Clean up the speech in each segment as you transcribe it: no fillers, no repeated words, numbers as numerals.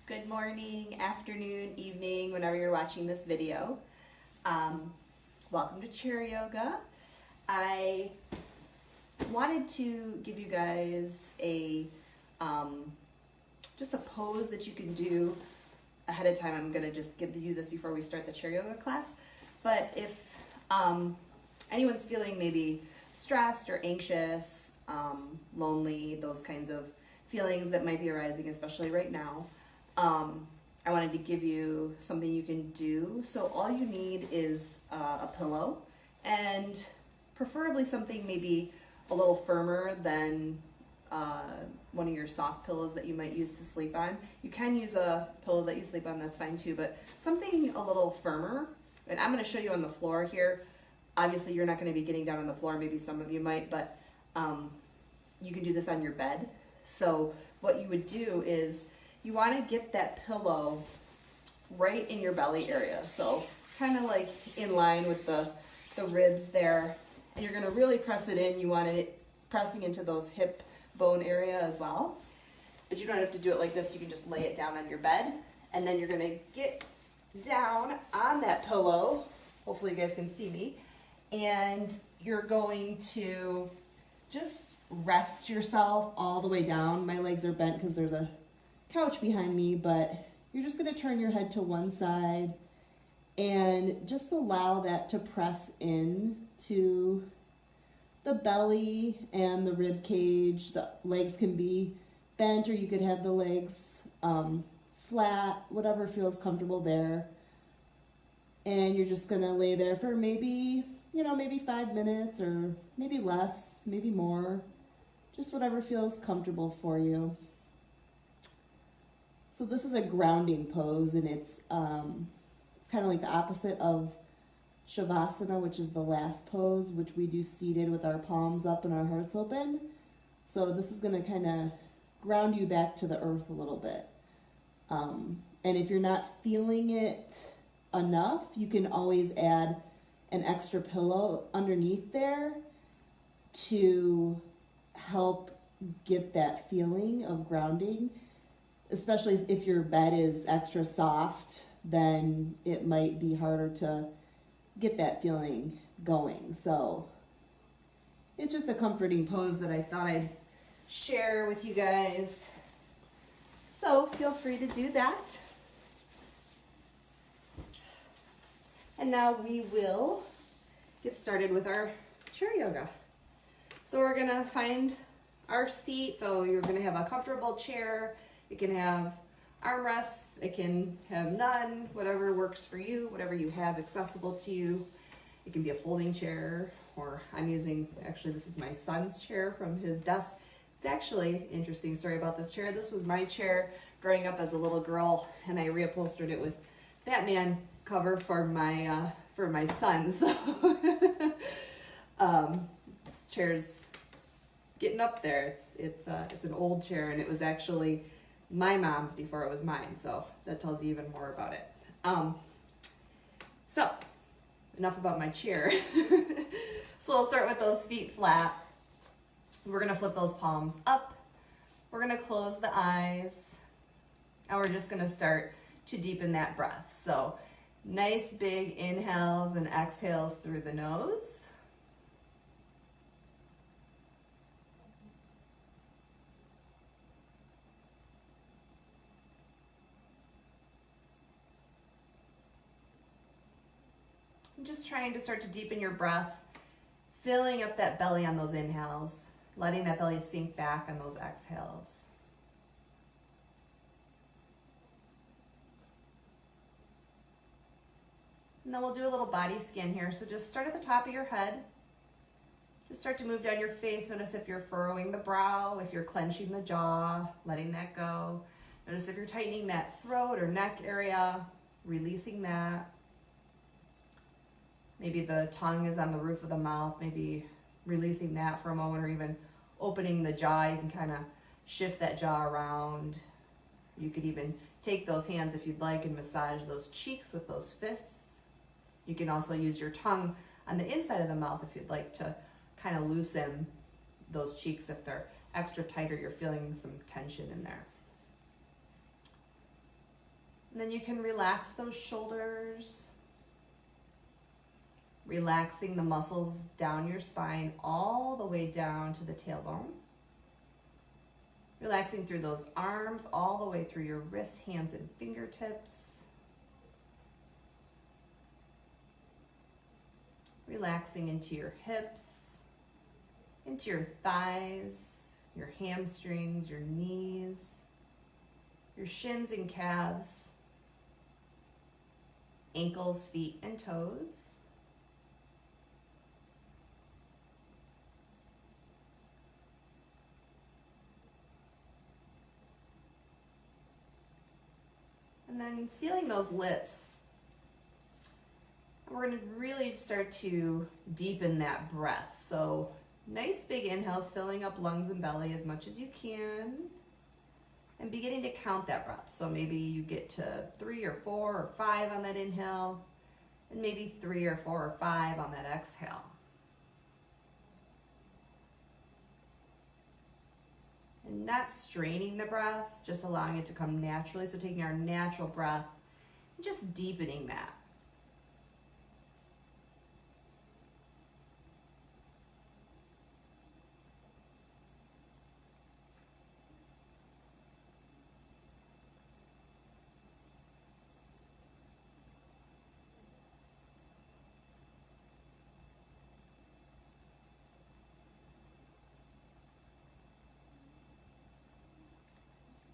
Good morning, afternoon, evening, whenever you're watching this video. Welcome to chair yoga. I wanted to give you guys just a pose that you can do ahead of time. I'm gonna just give you this before we start the chair yoga class. But if anyone's feeling maybe stressed or anxious, lonely, those kinds of feelings that might be arising, especially right now, I wanted to give you something you can do. So all you need is a pillow, and preferably something maybe a little firmer than one of your soft pillows that you might use to sleep on. You can use a pillow that you sleep on, that's fine too, but something a little firmer. And I'm going to show you on the floor here. Obviously you're not going to be getting down on the floor, maybe some of you might, but you can do this on your bed. So what you would do is you want to get that pillow right in your belly area. So kind of like in line with the ribs there. And you're going to really press it in. You want it pressing into those hip bone area as well. But you don't have to do it like this. You can just lay it down on your bed. And then you're going to get down on that pillow. Hopefully you guys can see me. And you're going to just rest yourself all the way down. My legs are bent because there's a couch behind me, but you're just going to turn your head to one side and just allow that to press in to the belly and the rib cage. The legs can be bent, or you could have the legs flat, whatever feels comfortable there. And you're just going to lay there for maybe 5 minutes, or maybe less, maybe more, just whatever feels comfortable for you. So this is a grounding pose, and it's kind of like the opposite of Shavasana, which is the last pose, which we do seated with our palms up and our hearts open. So this is going to kind of ground you back to the earth a little bit. And if you're not feeling it enough, you can always add an extra pillow underneath there to help get that feeling of grounding. Especially if your bed is extra soft, then it might be harder to get that feeling going. So it's just a comforting pose that I thought I'd share with you guys. So feel free to do that. And now we will get started with our chair yoga. So we're gonna find our seat. So you're gonna have a comfortable chair. It can have armrests, it can have none, whatever works for you, whatever you have accessible to you. It can be a folding chair, or I'm using, actually this is my son's chair from his desk. It's actually an interesting story about this chair. This was my chair growing up as a little girl, and I reupholstered it with Batman cover for my son. So this chair's getting up there. It's an old chair, and it was actually my mom's before it was mine, so that tells you even more about it. So enough about my chair. So I'll start with those feet flat. We're gonna flip those palms up. We're gonna close the eyes, and we're just gonna start to deepen that breath. So nice big inhales and exhales through the nose. Just trying to start to deepen your breath, filling up that belly on those inhales, letting that belly sink back on those exhales. And then we'll do a little body scan here. So just start at the top of your head. Just start to move down your face. Notice if you're furrowing the brow, if you're clenching the jaw, letting that go. Notice if you're tightening that throat or neck area, releasing that. Maybe the tongue is on the roof of the mouth, maybe releasing that for a moment, or even opening the jaw. You can kind of shift that jaw around. You could even take those hands if you'd like and massage those cheeks with those fists. You can also use your tongue on the inside of the mouth if you'd like to kind of loosen those cheeks if they're extra tight or you're feeling some tension in there. And then you can relax those shoulders, relaxing the muscles down your spine all the way down to the tailbone. Relaxing through those arms all the way through your wrists, hands, and fingertips. Relaxing into your hips, into your thighs, your hamstrings, your knees, your shins and calves, ankles, feet, and toes. And then sealing those lips. We're going to really start to deepen that breath. So nice big inhales, filling up lungs and belly as much as you can. And beginning to count that breath. So maybe you get to 3 or 4 or 5 on that inhale, and maybe 3 or 4 or 5 on that exhale. And not straining the breath, just allowing it to come naturally. So taking our natural breath and just deepening that.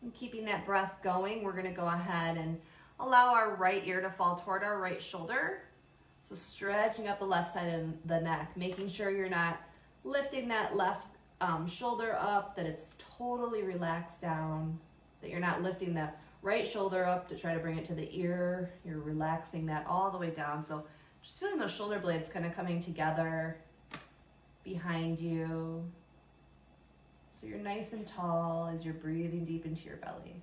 And keeping that breath going, we're going to go ahead and allow our right ear to fall toward our right shoulder. So stretching up the left side of the neck, making sure you're not lifting that left shoulder up, that it's totally relaxed down, that you're not lifting the right shoulder up to try to bring it to the ear. You're relaxing that all the way down. So just feeling those shoulder blades kind of coming together behind you. So you're nice and tall as you're breathing deep into your belly.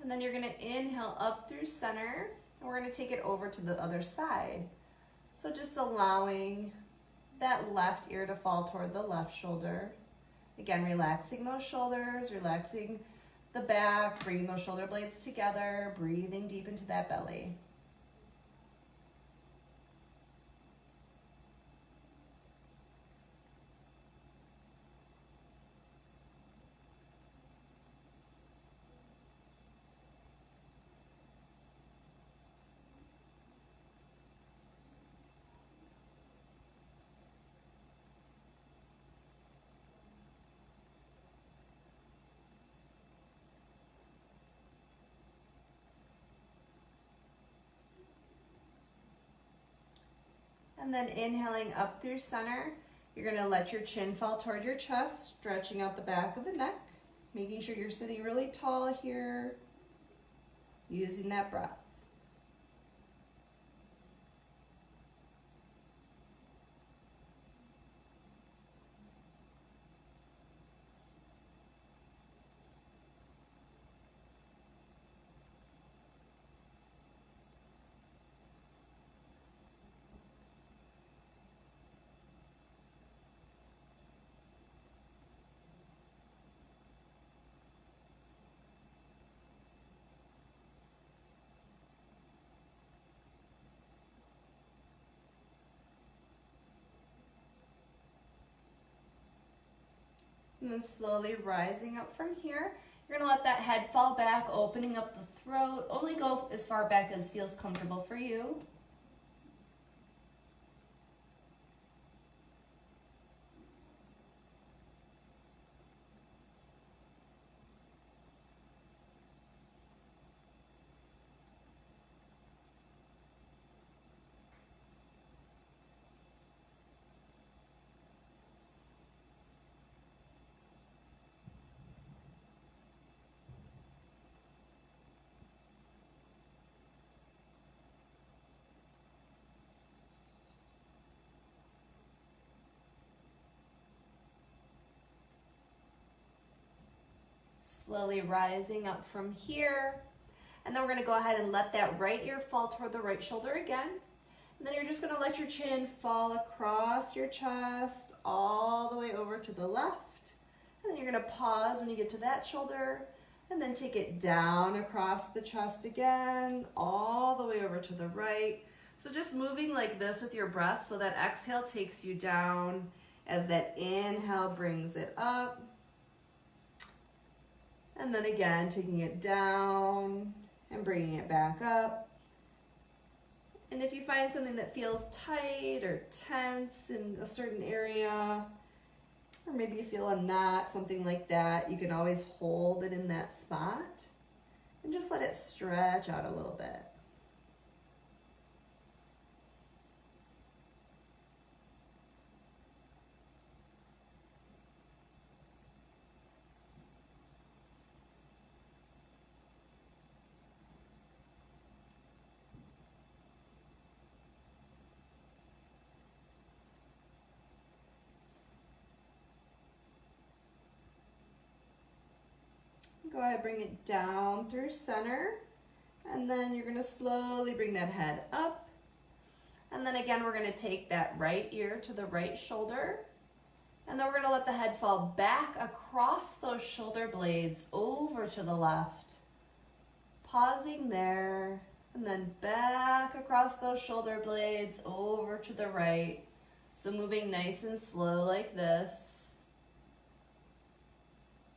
And then you're going to inhale up through center, and we're going to take it over to the other side. So just allowing that left ear to fall toward the left shoulder. Again, relaxing those shoulders, relaxing the back, bringing those shoulder blades together, breathing deep into that belly. And then inhaling up through center, you're going to let your chin fall toward your chest, stretching out the back of the neck, making sure you're sitting really tall here, using that breath. And then slowly rising up from here, you're going to let that head fall back, opening up the throat. Only go as far back as feels comfortable for you. Slowly rising up from here. And then we're going to go ahead and let that right ear fall toward the right shoulder again. And then you're just gonna let your chin fall across your chest all the way over to the left. And then you're gonna pause when you get to that shoulder, and then take it down across the chest again, all the way over to the right. So just moving like this with your breath, so that exhale takes you down as that inhale brings it up. And then again, taking it down and bringing it back up. And if you find something that feels tight or tense in a certain area, or maybe you feel a knot, something like that, you can always hold it in that spot and just let it stretch out a little bit. Go ahead, bring it down through center, and then you're gonna slowly bring that head up. And then again, we're gonna take that right ear to the right shoulder, and then we're gonna let the head fall back across those shoulder blades over to the left. Pausing there, and then back across those shoulder blades over to the right. So moving nice and slow like this.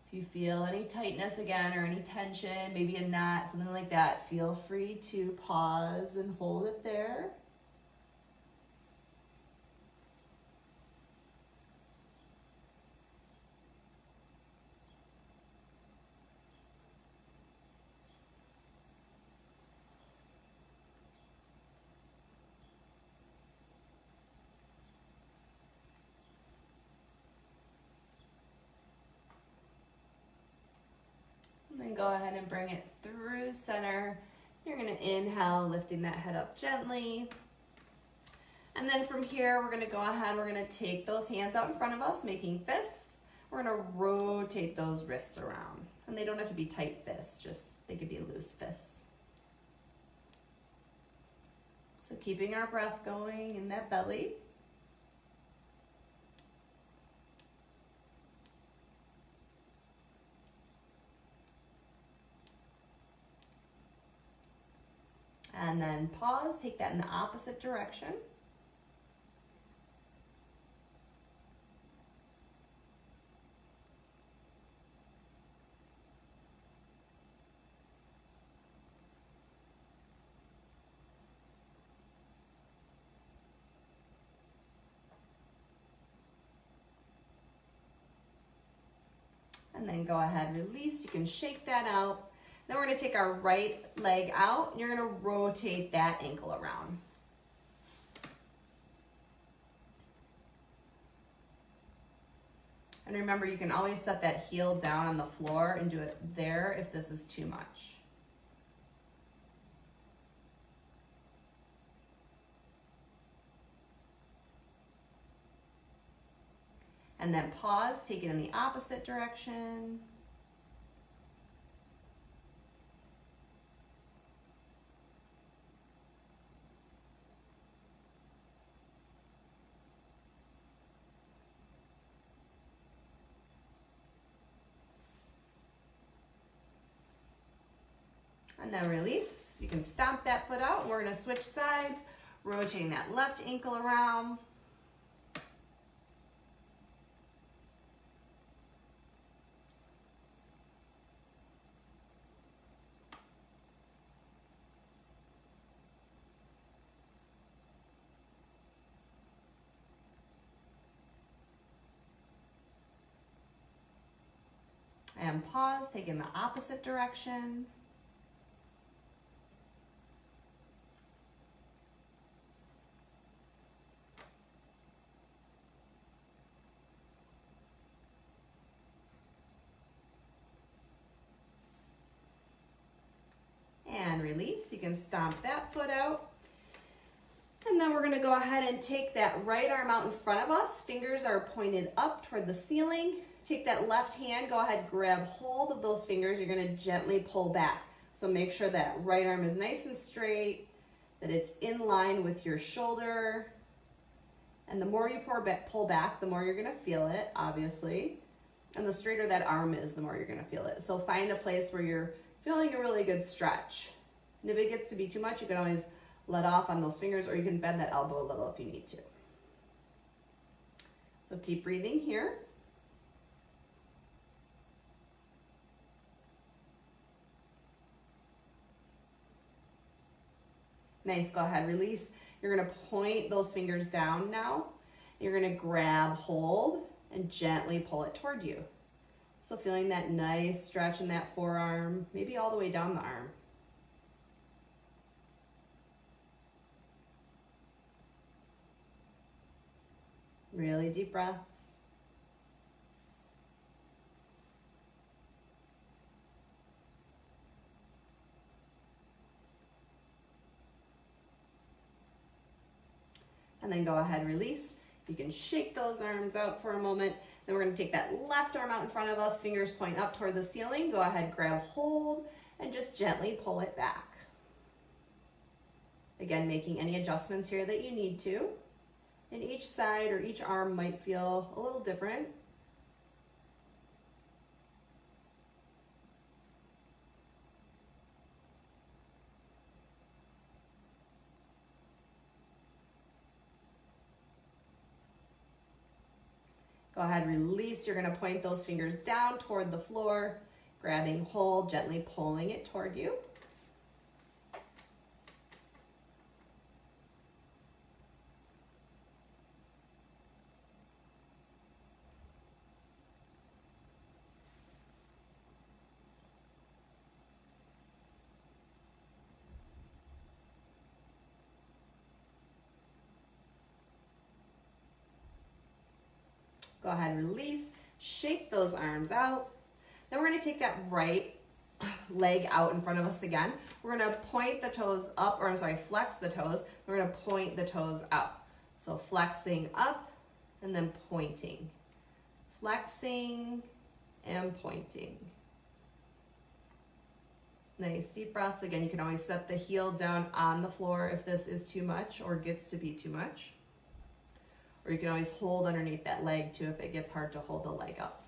If you feel any tightness again or any tension, maybe a knot, something like that, feel free to pause and hold it there. And then go ahead and bring it through center. You're gonna inhale, lifting that head up gently. And then from here, we're gonna go ahead, we're gonna take those hands out in front of us, making fists. We're gonna rotate those wrists around. And they don't have to be tight fists, just they could be loose fists. So keeping our breath going in that belly. And then pause, take that in the opposite direction. And then go ahead, release. You can shake that out. Then we're gonna take our right leg out and you're gonna rotate that ankle around. And remember, you can always set that heel down on the floor and do it there if this is too much. And then pause, take it in the opposite direction. And then release. You can stomp that foot out and we're gonna switch sides, rotating that left ankle around. And pause, take in the opposite direction. And release. You can stomp that foot out. And then we're gonna go ahead and take that right arm out in front of us. Fingers are pointed up toward the ceiling. Take that left hand, go ahead, grab hold of those fingers. You're gonna gently pull back. So make sure that right arm is nice and straight. that it's in line with your shoulder. And the more you pull back, the more you're gonna feel it, obviously. And the straighter that arm is, the more you're gonna feel it. So find a place where you're feeling a really good stretch. And if it gets to be too much, you can always let off on those fingers, or you can bend that elbow a little if you need to. So keep breathing here. Nice, go ahead, release. You're gonna point those fingers down now. You're gonna grab hold and gently pull it toward you. So feeling that nice stretch in that forearm, maybe all the way down the arm. Really deep breaths. And then go ahead, release. You can shake those arms out for a moment. Then we're gonna take that left arm out in front of us, fingers point up toward the ceiling. Go ahead, grab hold, and just gently pull it back. Again, making any adjustments here that you need to. And each side or each arm might feel a little different. Go ahead, release. You're gonna point those fingers down toward the floor, grabbing hold, gently pulling it toward you. Go ahead, release, shake those arms out. Then we're gonna take that right leg out in front of us again. We're gonna point the toes up, or I'm sorry, flex the toes. We're gonna point the toes up. So flexing up and then pointing. Flexing and pointing. Nice deep breaths. Again, you can always set the heel down on the floor if this is too much or gets to be too much. Or you can always hold underneath that leg too if it gets hard to hold the leg up.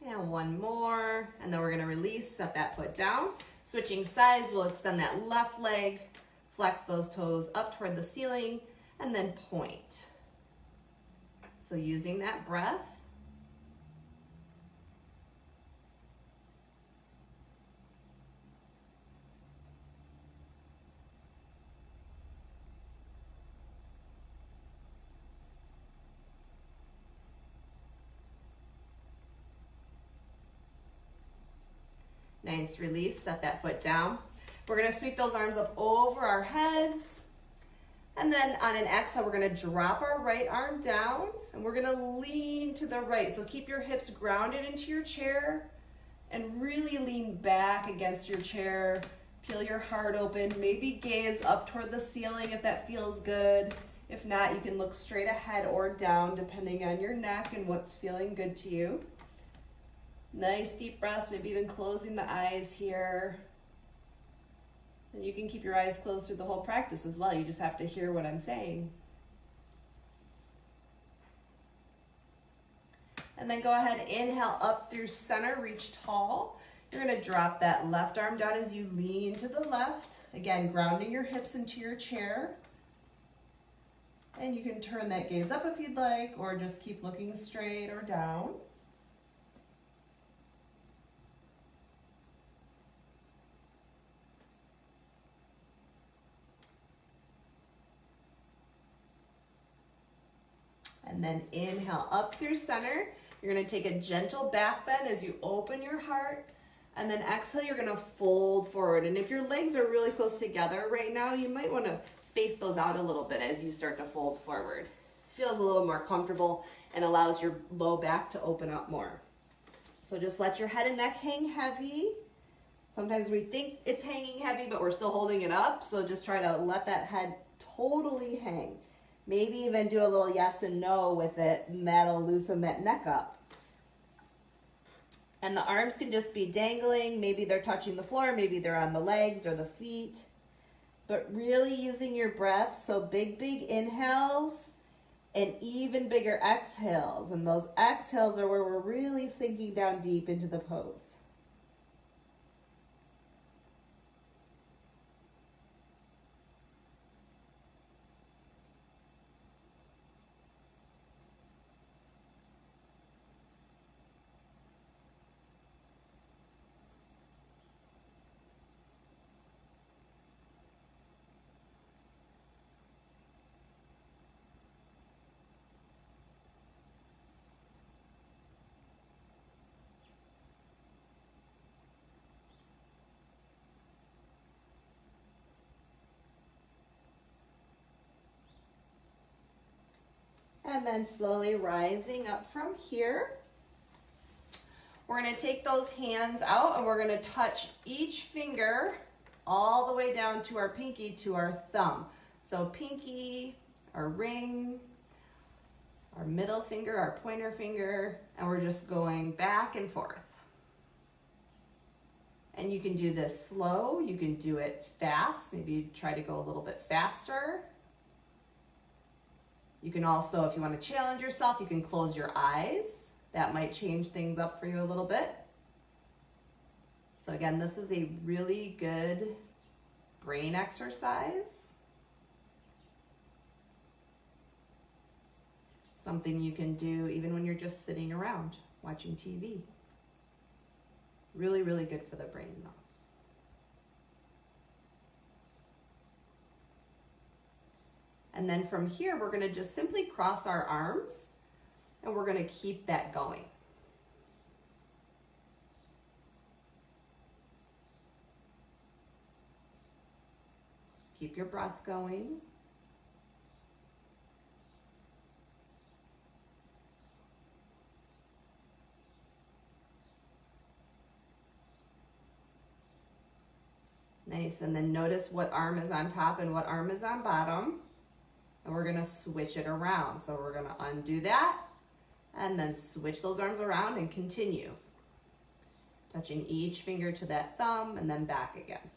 And one more, and then we're gonna release, set that foot down. Switching sides, we'll extend that left leg, flex those toes up toward the ceiling, and then point. So using that breath. Nice, release, set that foot down. We're gonna sweep those arms up over our heads. And then on an exhale, we're gonna drop our right arm down and we're gonna lean to the right. So keep your hips grounded into your chair and really lean back against your chair. Peel your heart open, maybe gaze up toward the ceiling if that feels good. If not, you can look straight ahead or down depending on your neck and what's feeling good to you. Nice deep breaths, maybe even closing the eyes here. And you can keep your eyes closed through the whole practice as well. You just have to hear what I'm saying. And then go ahead, inhale up through center, reach tall. You're gonna drop that left arm down as you lean to the left. Again, grounding your hips into your chair. And you can turn that gaze up if you'd like, or just keep looking straight or down. And then inhale up through center. You're gonna take a gentle back bend as you open your heart. And then exhale, you're gonna fold forward. And if your legs are really close together right now, you might wanna space those out a little bit as you start to fold forward. Feels a little more comfortable and allows your low back to open up more. So just let your head and neck hang heavy. Sometimes we think it's hanging heavy, but we're still holding it up. So just try to let that head totally hang. Maybe even do a little yes and no with it, and that'll loosen that neck up. And the arms can just be dangling. Maybe they're touching the floor, maybe they're on the legs or the feet. But really using your breath, so big, big inhales and even bigger exhales. And those exhales are where we're really sinking down deep into the pose. And then slowly rising up from here. We're going to take those hands out and we're going to touch each finger all the way down to our pinky to our thumb. So pinky, our ring, our middle finger, our pointer finger, and we're just going back and forth. And you can do this slow, you can do it fast, maybe try to go a little bit faster. You can also, if you want to challenge yourself, you can close your eyes. That might change things up for you a little bit. So again, this is a really good brain exercise. Something you can do even when you're just sitting around watching TV. Really, really good for the brain though. And then from here, we're going to just simply cross our arms and we're going to keep that going. Keep your breath going. Nice, and then notice what arm is on top and what arm is on bottom. And we're gonna switch it around. So we're gonna undo that and then switch those arms around and continue. Touching each finger to that thumb and then back again.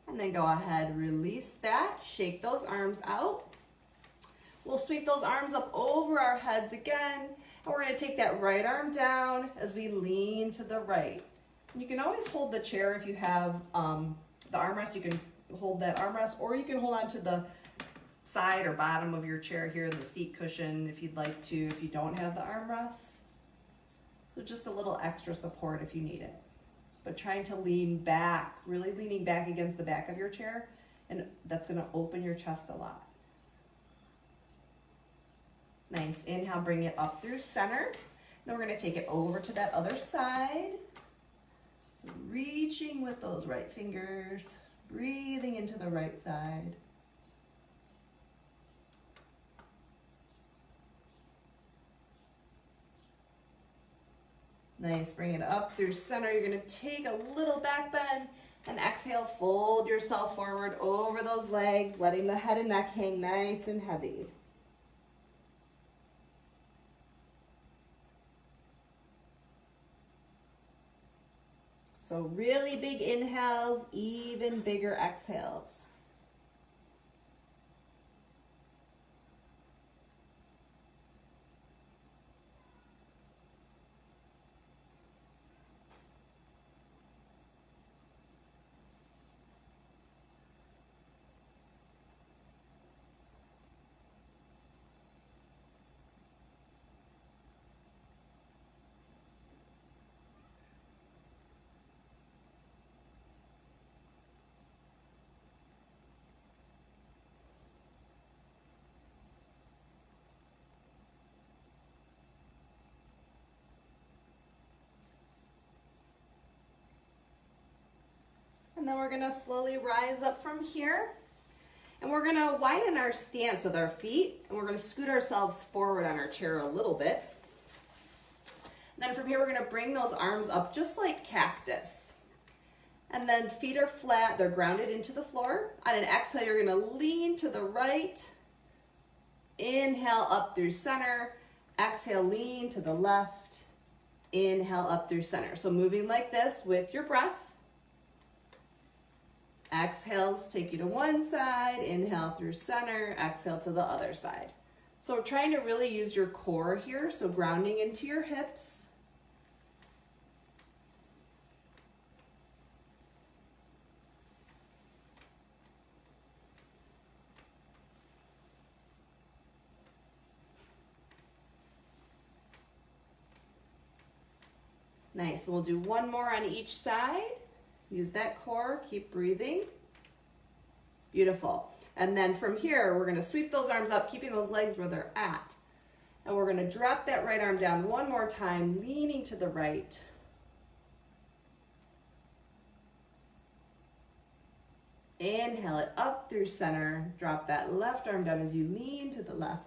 And then go ahead, release that, shake those arms out. We'll sweep those arms up over our heads again, and we're gonna take that right arm down as we lean to the right. And you can always hold the chair if you have the armrest, you can hold that armrest, or you can hold on to the side or bottom of your chair here, the seat cushion, if you'd like to, if you don't have the armrest. So just a little extra support if you need it. But trying to lean back, really leaning back against the back of your chair, and that's gonna open your chest a lot. Nice, inhale, bring it up through center. Then we're gonna take it over to that other side. So reaching with those right fingers, breathing into the right side. Nice, bring it up through center. You're gonna take a little back bend and exhale, fold yourself forward over those legs, letting the head and neck hang nice and heavy. So really big inhales, even bigger exhales. And then we're gonna slowly rise up from here. And we're gonna widen our stance with our feet, and we're gonna scoot ourselves forward on our chair a little bit. And then from here, we're gonna bring those arms up just like cactus. And then feet are flat, they're grounded into the floor. On an exhale, you're gonna lean to the right. Inhale up through center. Exhale, lean to the left. Inhale up through center. So moving like this with your breath. Exhales take you to one side, inhale through center, exhale to the other side. So we're trying to really use your core here, so grounding into your hips. Nice, so we'll do one more on each side. Use that core, keep breathing. Beautiful. And then from here, we're gonna sweep those arms up, keeping those legs where they're at. And we're gonna drop that right arm down one more time, leaning to the right. Inhale it up through center. Drop that left arm down as you lean to the left.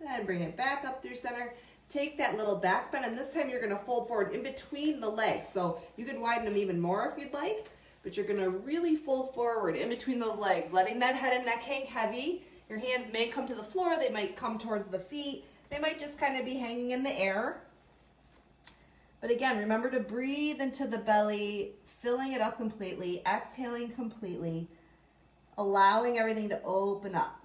And bring it back up through center. Take that little back bend, and this time you're gonna fold forward in between the legs. So you can widen them even more if you'd like, but you're gonna really fold forward in between those legs, letting that head and neck hang heavy. Your hands may come to the floor, they might come towards the feet, they might just kind of be hanging in the air. But again, remember to breathe into the belly, filling it up completely, exhaling completely, allowing everything to open up.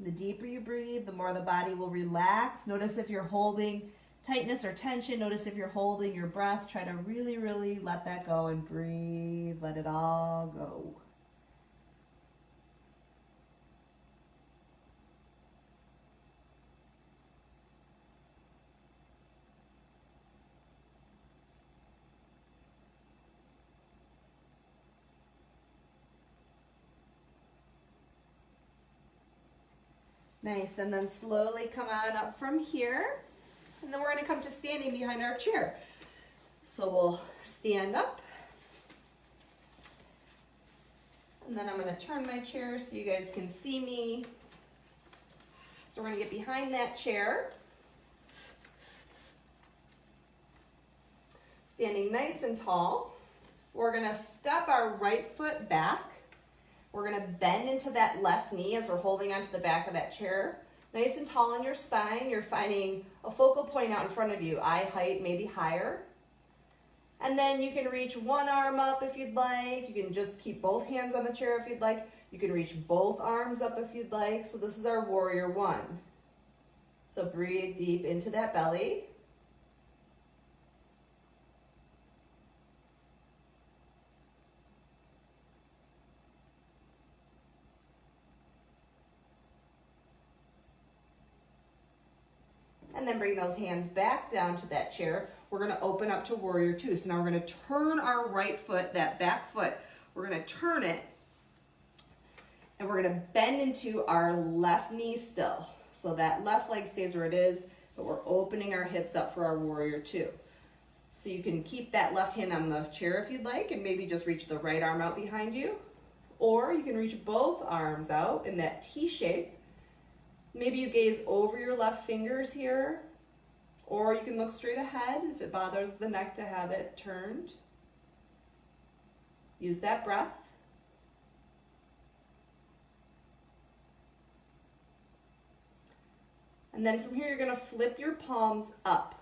The deeper you breathe, the more the body will relax. Notice if you're holding tightness or tension. Notice if you're holding your breath. Try to really, really let that go and breathe. Let it all go. Nice, and then slowly come on up from here. And then we're gonna come to standing behind our chair. So we'll stand up. And then I'm gonna turn my chair so you guys can see me. So we're gonna get behind that chair. Standing nice and tall. We're gonna step our right foot back. We're gonna bend into that left knee as we're holding onto the back of that chair. Nice and tall in your spine. You're finding a focal point out in front of you, eye height, maybe higher. And then you can reach one arm up if you'd like. You can just keep both hands on the chair if you'd like. You can reach both arms up if you'd like. So this is our warrior one. So breathe deep into that belly. And then bring those hands back down to that chair. We're gonna open up to warrior two. So now we're gonna turn our right foot, that back foot, we're gonna turn it, and we're gonna bend into our left knee still. So that left leg stays where it is, but we're opening our hips up for our warrior two. So you can keep that left hand on the chair if you'd like, and maybe just reach the right arm out behind you. Or you can reach both arms out in that T shape. Maybe you gaze over your left fingers here, or you can look straight ahead if it bothers the neck to have it turned. Use that breath. And then from here, you're gonna flip your palms up.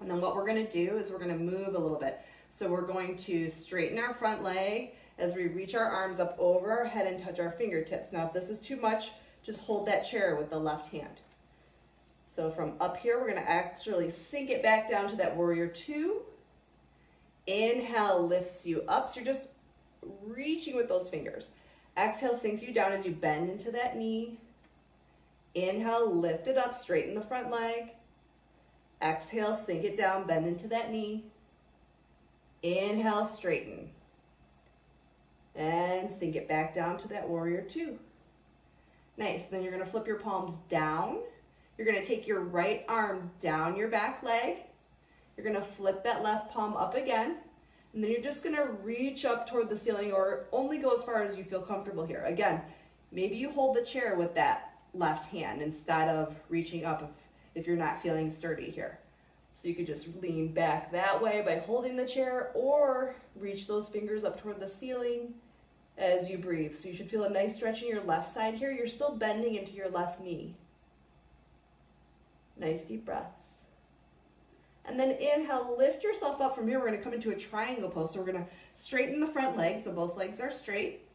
And then what we're gonna do is we're gonna move a little bit. So we're going to straighten our front leg as we reach our arms up over our head and touch our fingertips. Now, if this is too much, just hold that chair with the left hand. So from up here, we're gonna actually sink it back down to that warrior two. Inhale lifts you up, so you're just reaching with those fingers. Exhale sinks you down as you bend into that knee. Inhale, lift it up, straighten the front leg. Exhale, sink it down, bend into that knee. Inhale, straighten. And sink it back down to that warrior two. Nice, then you're gonna flip your palms down. You're gonna take your right arm down your back leg. You're gonna flip that left palm up again. And then you're just gonna reach up toward the ceiling, or only go as far as you feel comfortable here. Again, maybe you hold the chair with that left hand instead of reaching up if you're not feeling sturdy here. So you could just lean back that way by holding the chair, or reach those fingers up toward the ceiling as you breathe. So you should feel a nice stretch in your left side here. You're still bending into your left knee. Nice deep breaths. And then inhale, lift yourself up from here. We're gonna come into a triangle pose. So we're gonna straighten the front leg, so both legs are straight.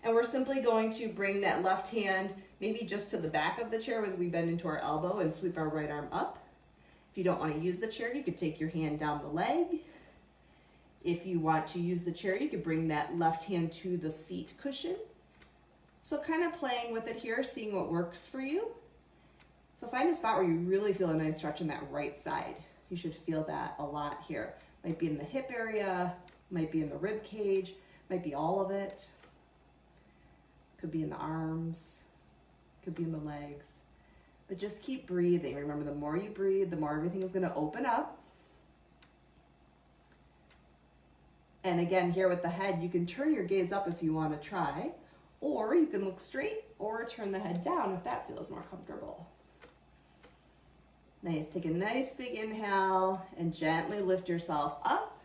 And we're simply going to bring that left hand maybe just to the back of the chair as we bend into our elbow and sweep our right arm up. If you don't want to use the chair, you could take your hand down the leg. If you want to use the chair, you could bring that left hand to the seat cushion. So kind of playing with it here, seeing what works for you. So find a spot where you really feel a nice stretch in that right side. You should feel that a lot here. Might be in the hip area, might be in the rib cage, might be all of it. Could be in the arms, could be in the legs. But just keep breathing. Remember, the more you breathe, the more everything is gonna open up. And again, here with the head, you can turn your gaze up if you wanna try, or you can look straight or turn the head down if that feels more comfortable. Nice, take a nice big inhale and gently lift yourself up.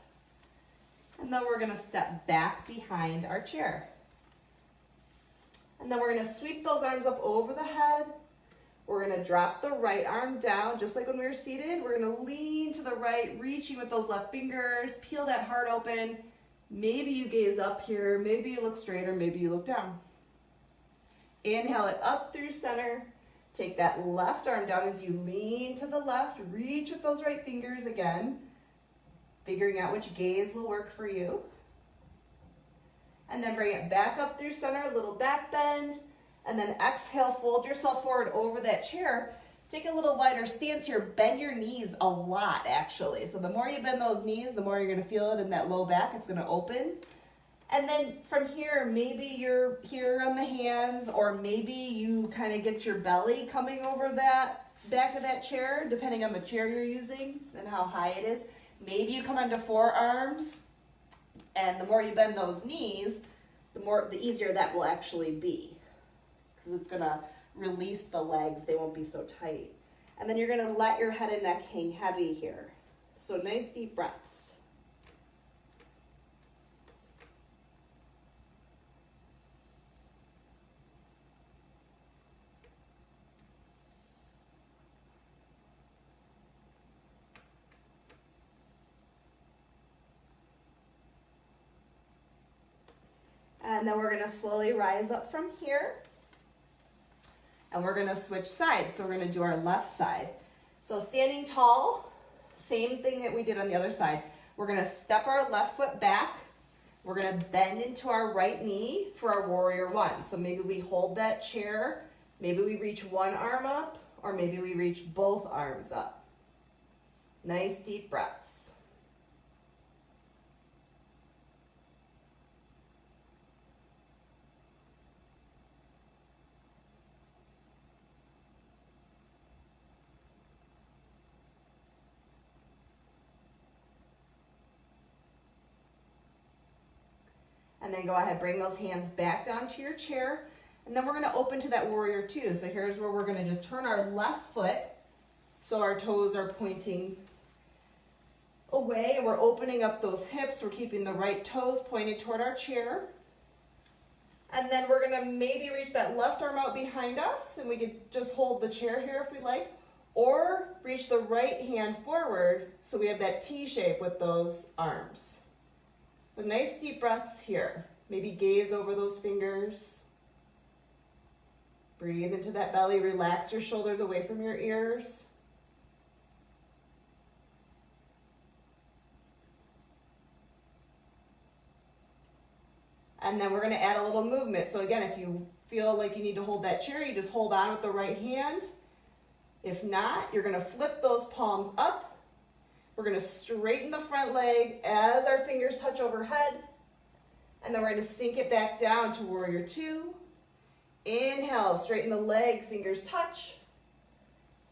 And then we're gonna step back behind our chair. And then we're gonna sweep those arms up over the head. We're gonna drop the right arm down, just like when we were seated. We're gonna lean to the right, reaching with those left fingers, peel that heart open. Maybe you gaze up here, maybe you look straight, or maybe you look down. Inhale it up through center. Take that left arm down as you lean to the left, reach with those right fingers again, figuring out which gaze will work for you. And then bring it back up through center, a little back bend, and then exhale, fold yourself forward over that chair. Take a little wider stance here, bend your knees a lot actually. So the more you bend those knees, the more you're gonna feel it in that low back, it's gonna open. And then from here, maybe you're here on the hands, or maybe you kind of get your belly coming over that back of that chair, depending on the chair you're using and how high it is. Maybe you come onto forearms, and the more you bend those knees, the easier that will actually be, because it's gonna release the legs, they won't be so tight. And then you're gonna let your head and neck hang heavy here. So nice deep breaths. And then we're gonna slowly rise up from here. And we're gonna switch sides. So we're gonna do our left side. So standing tall, same thing that we did on the other side. We're gonna step our left foot back. We're gonna bend into our right knee for our warrior one. So maybe we hold that chair, maybe we reach one arm up, or maybe we reach both arms up. Nice deep breaths. And then go ahead, bring those hands back down to your chair. And then we're gonna open to that warrior two. So here's where we're gonna just turn our left foot so our toes are pointing away. We're opening up those hips. We're keeping the right toes pointed toward our chair. And then we're gonna maybe reach that left arm out behind us, and we could just hold the chair here if we like, or reach the right hand forward so we have that T shape with those arms. So nice deep breaths here. Maybe gaze over those fingers. Breathe into that belly. Relax your shoulders away from your ears. And then we're gonna add a little movement. So again, if you feel like you need to hold that chair, you just hold on with the right hand. If not, you're gonna flip those palms up. We're gonna straighten the front leg as our fingers touch overhead. And then we're gonna sink it back down to warrior two. Inhale, straighten the leg, fingers touch.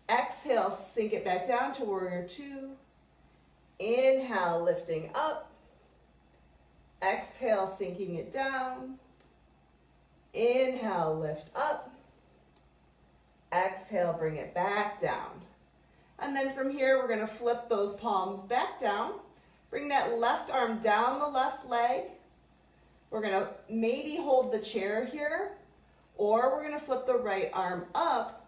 Exhale, sink it back down to warrior two. Inhale, lifting up. Exhale, sinking it down. Inhale, lift up. Exhale, bring it back down. And then from here, we're gonna flip those palms back down. Bring that left arm down the left leg. We're gonna maybe hold the chair here, or we're gonna flip the right arm up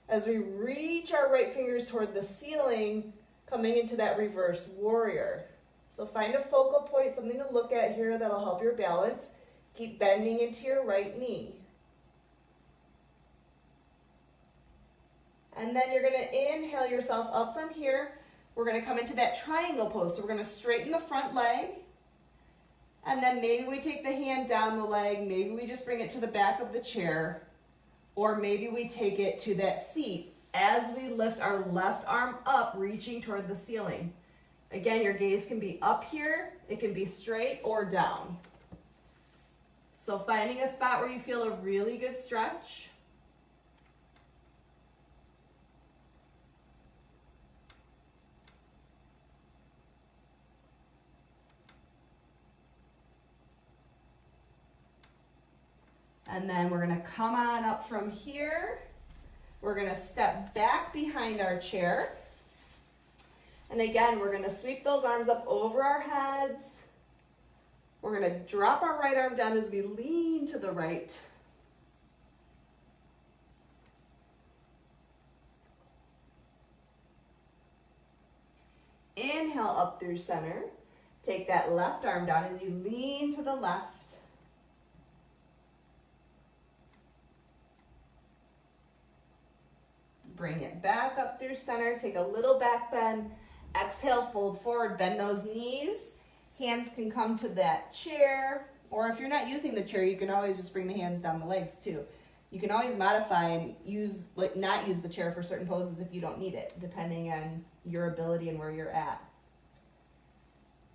as we reach our right fingers toward the ceiling, coming into that reversed warrior. So find a focal point, something to look at here that'll help your balance. Keep bending into your right knee. And then you're gonna inhale yourself up from here. We're gonna come into that triangle pose. So we're gonna straighten the front leg. And then maybe we take the hand down the leg. Maybe we just bring it to the back of the chair. Or maybe we take it to that seat as we lift our left arm up, reaching toward the ceiling. Again, your gaze can be up here. It can be straight or down. So finding a spot where you feel a really good stretch. And then we're gonna come on up from here. We're gonna step back behind our chair. And again, we're gonna sweep those arms up over our heads. We're gonna drop our right arm down as we lean to the right. Inhale up through center. Take that left arm down as you lean to the left. Bring it back up through center. Take a little back bend. Exhale, fold forward, bend those knees. Hands can come to that chair, or if you're not using the chair, you can always just bring the hands down the legs too. You can always modify and not use the chair for certain poses if you don't need it, depending on your ability and where you're at.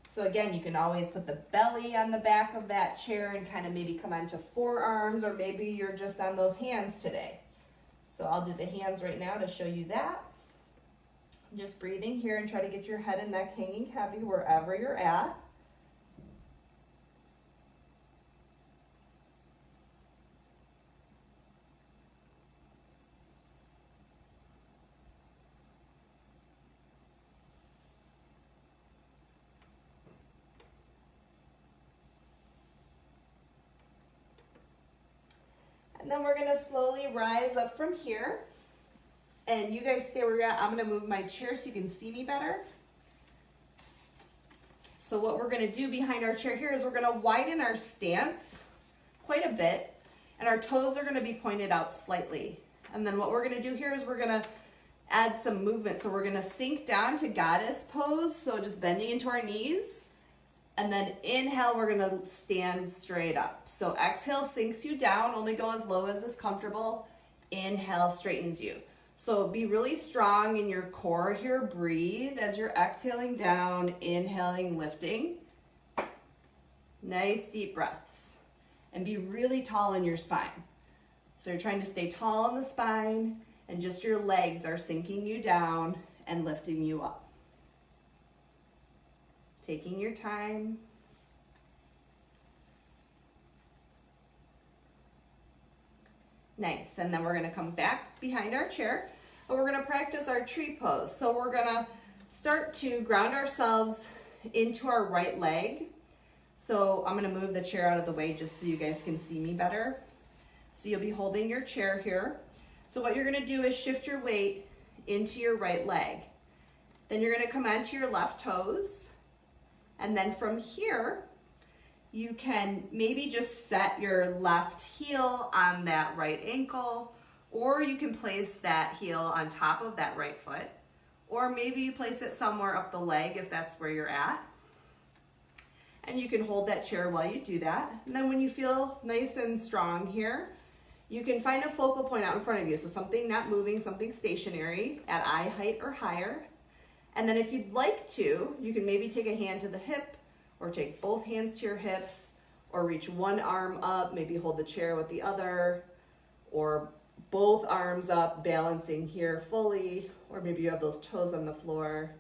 So again, you can always put the belly on the back of that chair and kind of maybe come onto forearms, or maybe you're just on those hands today. So I'll do the hands right now to show you that. Just breathing here and try to get your head and neck hanging heavy wherever you're at. And then we're gonna slowly rise up from here. And you guys stay where you're at. I'm gonna move my chair so you can see me better. So what we're gonna do behind our chair here is we're gonna widen our stance quite a bit, and our toes are gonna be pointed out slightly. And then what we're gonna do here is we're gonna add some movement. So we're gonna sink down to goddess pose, so just bending into our knees. And then inhale, we're gonna stand straight up. So exhale sinks you down, only go as low as is comfortable. Inhale straightens you. So be really strong in your core here. Breathe as you're exhaling down, inhaling, lifting. Nice deep breaths. And be really tall in your spine. So you're trying to stay tall in the spine, and just your legs are sinking you down and lifting you up. Taking your time. Nice, and then we're gonna come back behind our chair and we're gonna practice our tree pose. So we're gonna start to ground ourselves into our right leg. So I'm gonna move the chair out of the way just so you guys can see me better. So you'll be holding your chair here. So what you're gonna do is shift your weight into your right leg. Then you're gonna come onto your left toes. And then from here, you can maybe just set your left heel on that right ankle, or you can place that heel on top of that right foot, or maybe you place it somewhere up the leg if that's where you're at. And you can hold that chair while you do that. And then when you feel nice and strong here, you can find a focal point out in front of you. So something not moving, something stationary at eye height or higher. And then if you'd like to, you can maybe take a hand to the hip, or take both hands to your hips, or reach one arm up, maybe hold the chair with the other, or both arms up, balancing here fully, or maybe you have those toes on the floor.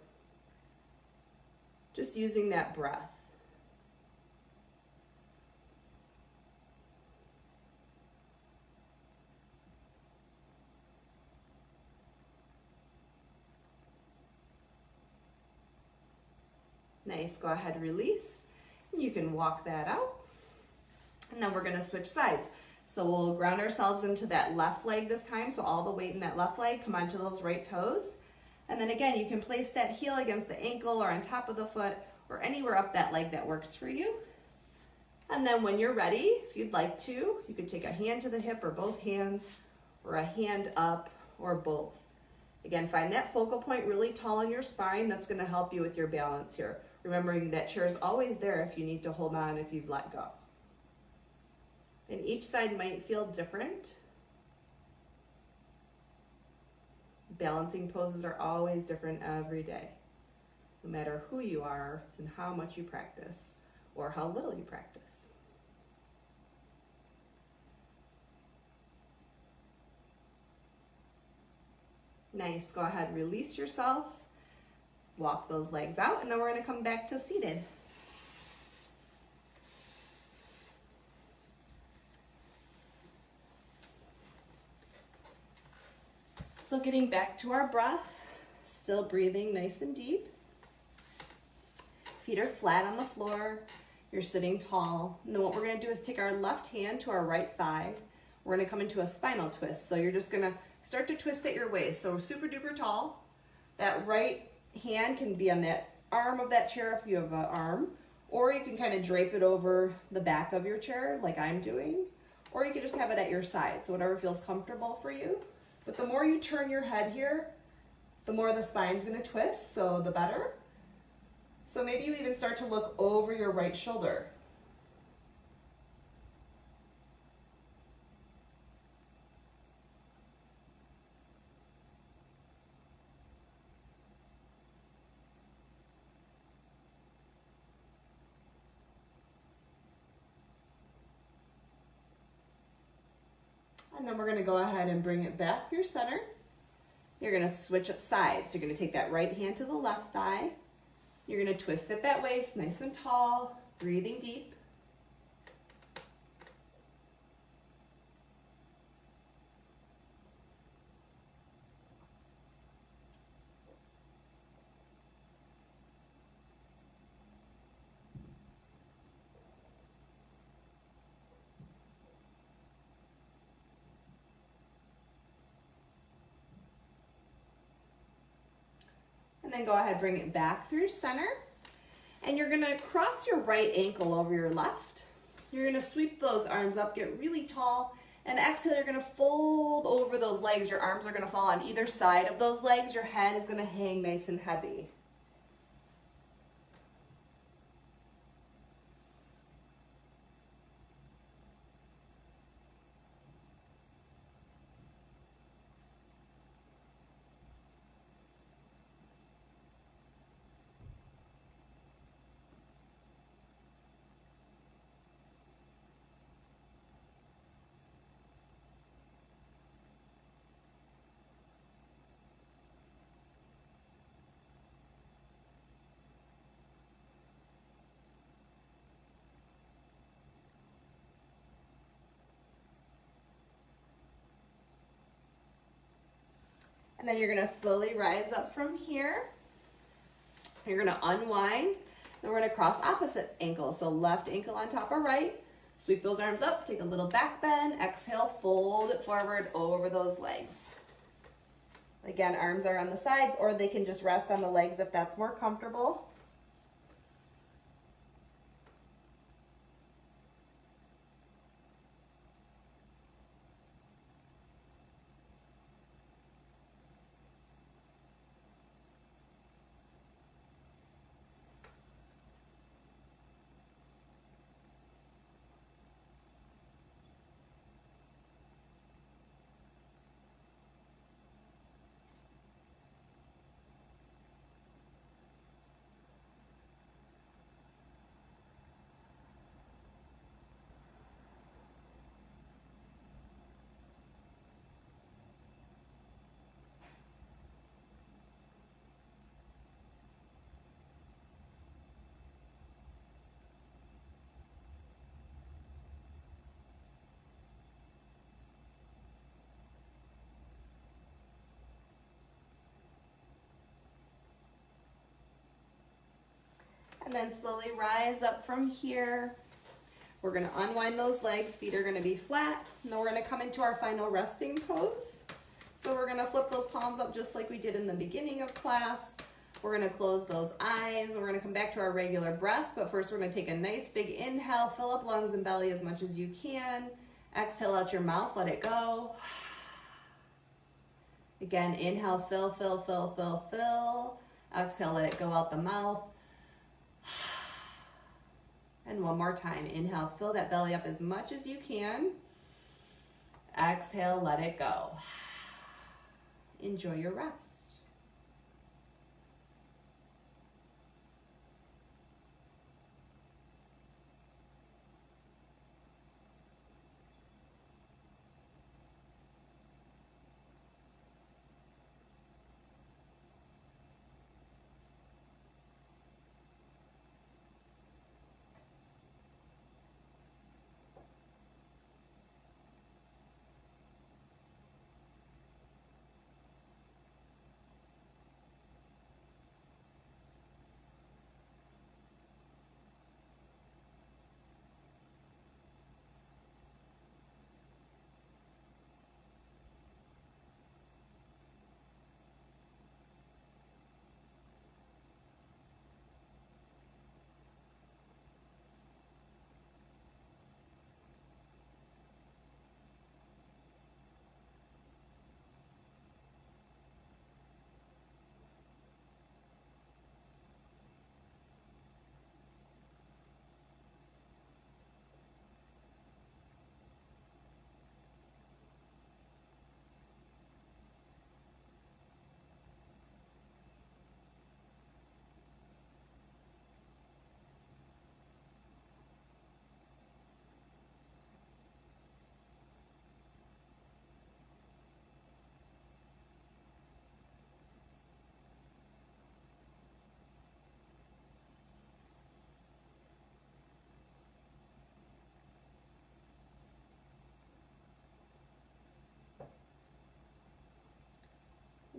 Just using that breath. Nice, go ahead, release. You can walk that out. And then we're gonna switch sides. So we'll ground ourselves into that left leg this time. So all the weight in that left leg, come onto those right toes. And then again, you can place that heel against the ankle or on top of the foot or anywhere up that leg that works for you. And then when you're ready, if you'd like to, you could take a hand to the hip or both hands, or a hand up or both. Again, find that focal point really tall in your spine. That's gonna help you with your balance here. Remembering that chair is always there if you need to hold on if you've let go. And each side might feel different. Balancing poses are always different every day, no matter who you are and how much you practice or how little you practice. Nice, go ahead, release yourself, walk those legs out, and then we're gonna come back to seated. So getting back to our breath, still breathing nice and deep. Feet are flat on the floor, you're sitting tall. And then what we're gonna do is take our left hand to our right thigh. We're gonna come into a spinal twist. So you're just gonna start to twist at your waist. So super duper tall. That right hand can be on that arm of that chair if you have an arm, or you can kind of drape it over the back of your chair like I'm doing, or you can just have it at your side. So whatever feels comfortable for you. But the more you turn your head here, the more the spine's gonna twist, so the better. So maybe you even start to look over your right shoulder. And then we're gonna go ahead and bring it back through center. You're gonna switch up sides. So you're gonna take that right hand to the left thigh. You're gonna twist at that waist, nice and tall, breathing deep. And then go ahead, bring it back through center. And you're gonna cross your right ankle over your left. You're gonna sweep those arms up, get really tall, and exhale, you're gonna fold over those legs. Your arms are gonna fall on either side of those legs. Your head is gonna hang nice and heavy. And then you're gonna slowly rise up from here. You're gonna unwind. Then we're gonna cross opposite ankles. So left ankle on top of right. Sweep those arms up, take a little back bend. Exhale, fold it forward over those legs. Again, arms are on the sides, or they can just rest on the legs if that's more comfortable. And then slowly rise up from here. We're gonna unwind those legs, feet are gonna be flat, and then we're gonna come into our final resting pose. So we're gonna flip those palms up just like we did in the beginning of class. We're gonna close those eyes, and we're gonna come back to our regular breath, but first we're gonna take a nice big inhale, fill up lungs and belly as much as you can. Exhale out your mouth, let it go. Again, inhale, fill, fill, fill, fill, fill. Exhale, let it go out the mouth. And one more time, inhale, fill that belly up as much as you can. Exhale, let it go. Enjoy your rest.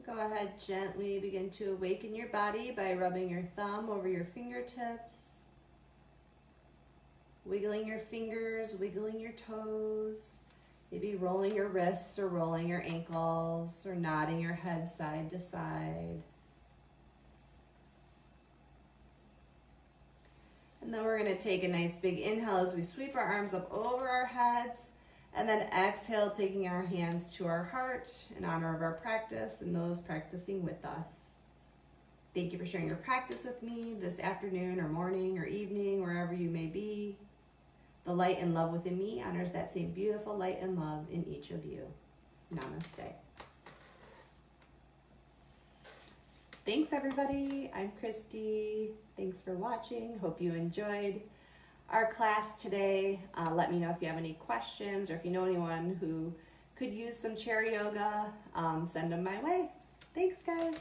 Go ahead, gently begin to awaken your body by rubbing your thumb over your fingertips, wiggling your fingers, wiggling your toes, maybe rolling your wrists or rolling your ankles or nodding your head side to side. And then we're going to take a nice big inhale as we sweep our arms up over our heads. And then exhale, taking our hands to our heart in honor of our practice and those practicing with us. Thank you for sharing your practice with me this afternoon or morning or evening, wherever you may be. The light and love within me honors that same beautiful light and love in each of you. Namaste. Thanks, everybody. I'm Kristy. Thanks for watching. Hope you enjoyed our class today. Let me know if you have any questions or if you know anyone who could use some chair yoga. Send them my way. Thanks, guys.